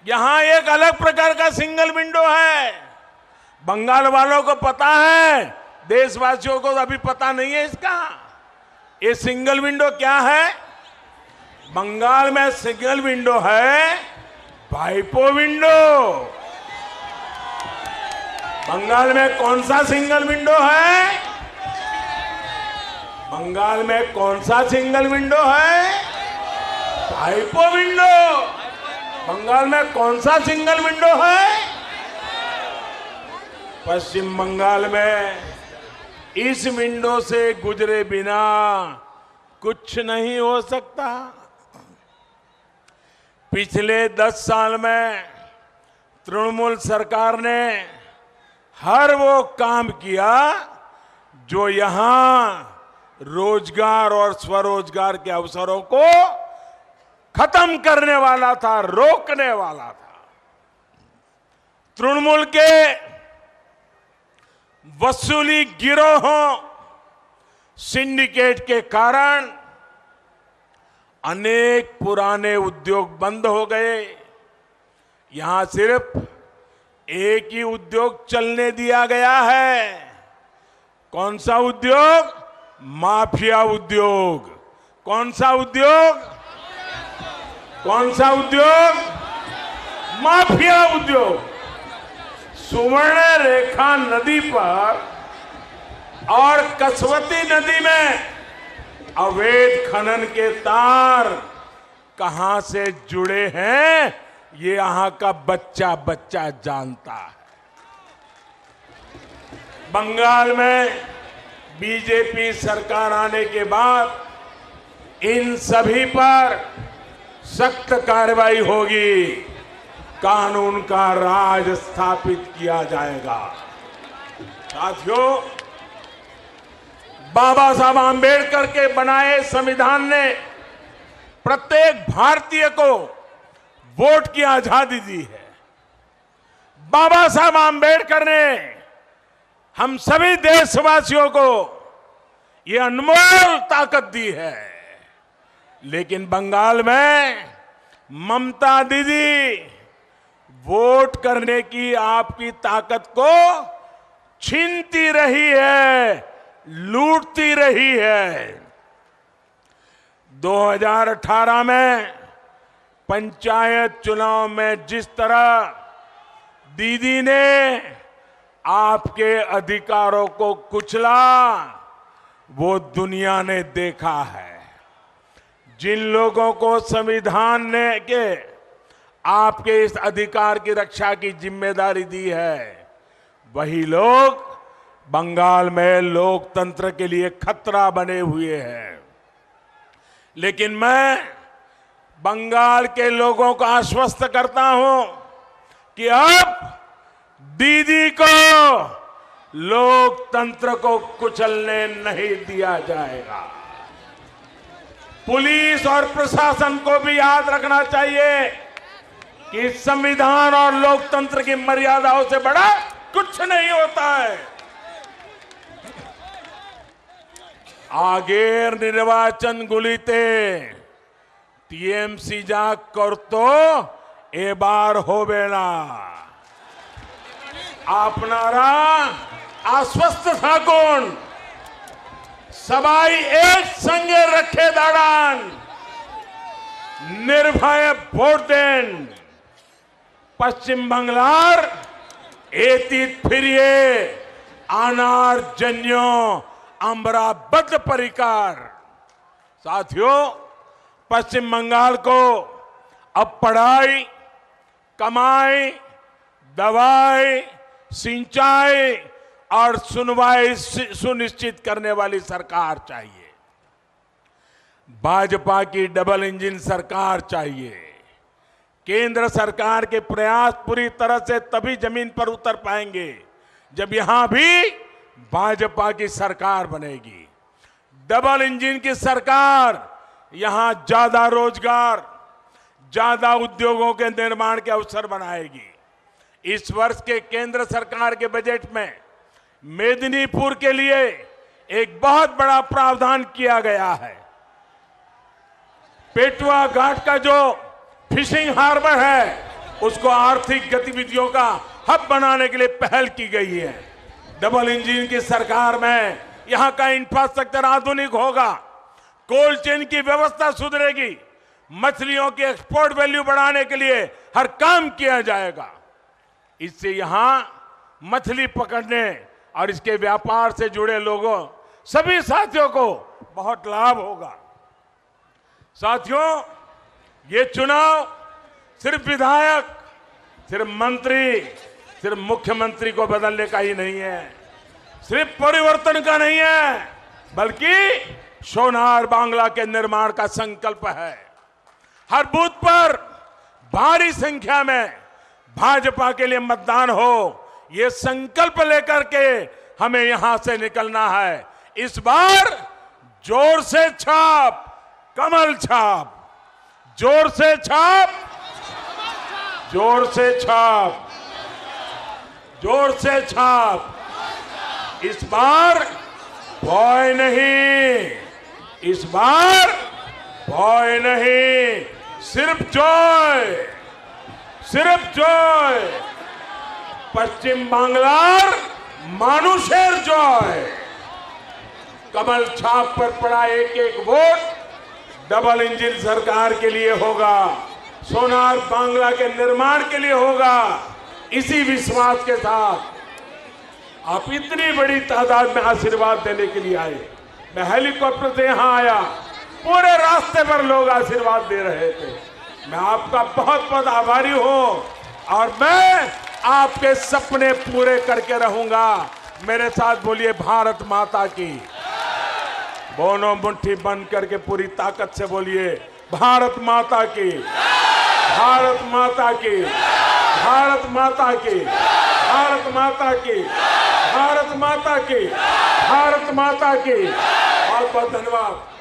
यहां एक अलग प्रकार का सिंगल विंडो है। बंगाल वालों को पता है, देशवासियों को अभी पता नहीं है इसका। ये सिंगल विंडो क्या है? बंगाल में सिंगल विंडो है भाइपो विंडो। बंगाल में कौन सा सिंगल विंडो है? बंगाल में कौन सा सिंगल विंडो है? भाइपो विंडो। बंगाल में कौन सा सिंगल विंडो है? पश्चिम बंगाल में इस विंडो से गुजरे बिना कुछ नहीं हो सकता। पिछले 10 साल में तृणमूल सरकार ने हर वो काम किया जो यहां रोजगार और स्वरोजगार के अवसरों को खत्म करने वाला था, रोकने वाला था। तृणमूल के वसूली गिरोहों, सिंडिकेट के कारण अनेक पुराने उद्योग बंद हो गए। यहां सिर्फ एक ही उद्योग चलने दिया गया है। कौन सा उद्योग? माफिया उद्योग। कौन सा उद्योग? कौन सा उद्योग? माफिया उद्योग। सुवर्ण रेखा नदी पर और कसवती नदी में अवैध खनन के तार कहां से जुड़े हैं, ये यहां का बच्चा बच्चा जानता है। बंगाल में बीजेपी सरकार आने के बाद इन सभी पर सख्त कार्रवाई होगी, कानून का राज स्थापित किया जाएगा। साथियों, बाबा साहब आंबेडकर के बनाए संविधान ने प्रत्येक भारतीय को वोट की आजादी दी है। बाबा साहब आंबेडकर ने हम सभी देशवासियों को ये अनमोल ताकत दी है। लेकिन बंगाल में ममता दीदी वोट करने की आपकी ताकत को छीनती रही है, लूटती रही है। 2018 में पंचायत चुनाव में जिस तरह दीदी ने आपके अधिकारों को कुचला, वो दुनिया ने देखा है। जिन लोगों को संविधान ने के आपके इस अधिकार की रक्षा की जिम्मेदारी दी है, वही लोग बंगाल में लोकतंत्र के लिए खतरा बने हुए हैं। लेकिन मैं बंगाल के लोगों को आश्वस्त करता हूं कि अब दीदी को लोकतंत्र को कुचलने नहीं दिया जाएगा। पुलिस और प्रशासन को भी याद रखना चाहिए कि संविधान और लोकतंत्र की मर्यादाओं से बड़ा कुछ नहीं होता है। আগের নির্বাচনগুলিতে টিএমসি যা করত এবার হবে না। আপনারা আশ্বস্ত থাকুন, সবাই একসঙ্গে রক্ষে দাঁড়ান, নির্ভয়ে ভোট দেন। পশ্চিম বাংলার এতিত ফিরিয়ে আনার জন্য আমরা बद्ध परिकार। साथियों, पश्चिम बंगाल को अब पढ़ाई, कमाई, दवाई, सिंचाई और सुनवाई सुनिश्चित करने वाली सरकार चाहिए। भाजपा की डबल इंजन सरकार चाहिए। केंद्र सरकार के प्रयास पूरी तरह से तभी जमीन पर उतर पाएंगे जब यहां भी भाजपा की सरकार बनेगी। डबल इंजन की सरकार यहां ज्यादा रोजगार, ज्यादा उद्योगों के निर्माण के अवसर बनाएगी। इस वर्ष के केंद्र सरकार के बजट में मेदिनीपुर के लिए एक बहुत बड़ा प्रावधान किया गया है। पेटवा घाट का जो फिशिंग हार्बर है उसको आर्थिक गतिविधियों का हब बनाने के लिए पहल की गई है। डबल इंजन की सरकार में यहां का इंफ्रास्ट्रक्चर आधुनिक होगा, कोल्ड चेन की व्यवस्था सुधरेगी, मछलियों की एक्सपोर्ट वैल्यू बढ़ाने के लिए हर काम किया जाएगा। इससे यहां मछली पकड़ने और इसके व्यापार से जुड़े लोगों सभी साथियों को बहुत लाभ होगा। साथियों, ये चुनाव सिर्फ विधायक, सिर्फ मंत्री, सिर्फ मुख्यमंत्री को बदलने का ही नहीं है, सिर्फ परिवर्तन का नहीं है, बल्कि सोनार बांग्ला के निर्माण का संकल्प है। हर बूथ पर भारी संख्या में भाजपा के लिए मतदान हो, ये संकल्प लेकर के हमें यहां से निकलना है। इस बार जोर से छाप, कमल छाप, जोर से छाप, जोर से छाप, जोर से छाप। इस बार भय नहीं, इस बार भय नहीं, सिर्फ जय, सिर्फ जय। पश्चिम बांग्लार मानुषेर जय। कमल छाप पर पड़ा एक एक वोट डबल इंजन सरकार के लिए होगा, सोनार बांग्ला के निर्माण के लिए होगा। इसी विश्वास के साथ आप इतनी बड़ी तादाद में आशीर्वाद देने के लिए आए। मैं हेलीकॉप्टर से यहां आया, पूरे रास्ते पर लोग आशीर्वाद दे रहे थे। मैं आपका बहुत बहुत आभारी हूं और मैं आपके सपने पूरे करके रहूंगा। मेरे साथ बोलिए भारत माता की। दोनों मुट्ठी बंद करके पूरी ताकत से बोलिए भारत माता की, भारत माता की, भारत माता की, भारत माता की, भारत माता की, भारत माता की। बहुत बहुत धन्यवाद।